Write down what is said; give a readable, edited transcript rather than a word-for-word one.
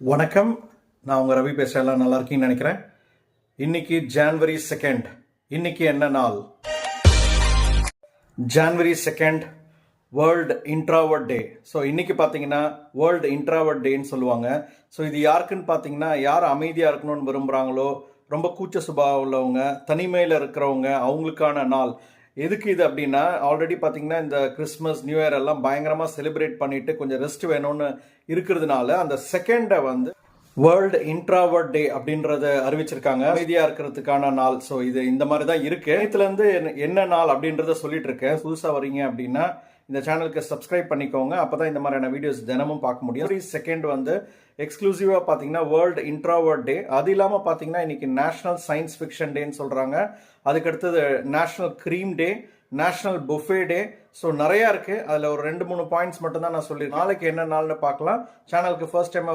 வணக்கம். நான் உங்கள் ரவி பேசுகிறேன். நல்லா இருக்கீங்கன்னு நினைக்கிறேன். இன்னைக்கு ஜான்வரி 2. இன்னைக்கு என்ன நாள்? ஜான்வரி 2 வேர்ல்டு இன்ட்ராவர்ட் டே. ஸோ இன்னைக்கு பார்த்தீங்கன்னா வேர்ல்டு இன்ட்ராவர்ட் டேன்னு சொல்லுவாங்க. ஸோ இது யாருக்குன்னு பார்த்தீங்கன்னா, யார் அமைதியாக இருக்கணும்னு விரும்புகிறாங்களோ, ரொம்ப கூச்ச சுபாவம் உள்ளவங்க, தனிமையில் இருக்கிறவங்க, அவங்களுக்கான நாள். எதுக்கு இது அப்படின்னா, ஆல்ரெடி பார்த்தீங்கன்னா இந்த கிறிஸ்மஸ் நியூ இயர் எல்லாம் பயங்கரமாக செலிப்ரேட் பண்ணிட்டு கொஞ்சம் ரெஸ்ட் வேணும்னு இருக்கிறதுனால அந்த செகண்டை வந்து வேர்ல்டு இன்ட்ராவர்ட் டே அப்படின்றத அறிவிச்சிருக்காங்க. அமைதியாக இருக்கிறதுக்கான நாள். ஸோ இது இந்த மாதிரி தான் இருக்கு. இதுலேருந்து என்ன நாள் அப்படின்றத சொல்லிட்டு இருக்கேன். புதுசாக வரீங்க அப்படின்னா இந்த சேனலுக்கு சப்ஸ்கிரைப் பண்ணிக்கோங்க. அப்போ தான் இந்த மாதிரியான வீடியோஸ் தினமும் பார்க்க முடியும். செகண்ட் வந்து எக்ஸ்க்ளூசிவாக பார்த்தீங்கன்னா வேர்ல்டு இன்ட்ராவர்ட் டே. அது இல்லாமல் பார்த்தீங்கன்னா இன்னைக்கு நேஷனல் சயின்ஸ் ஃபிக்ஷன் டேன்னு சொல்கிறாங்க. அதுக்கடுத்தது நேஷனல் க்ரீம் டே, நேஷனல் புஃபே டே. ஸோ நிறையா இருக்குது. அதில் ஒரு 2-3 பாயிண்ட்ஸ் மட்டும் தான் நான் சொல்லியிருக்கேன். நாளைக்கு என்ன நாள்னு பார்க்கலாம். சேனலுக்கு ஃபர்ஸ்ட் டைம்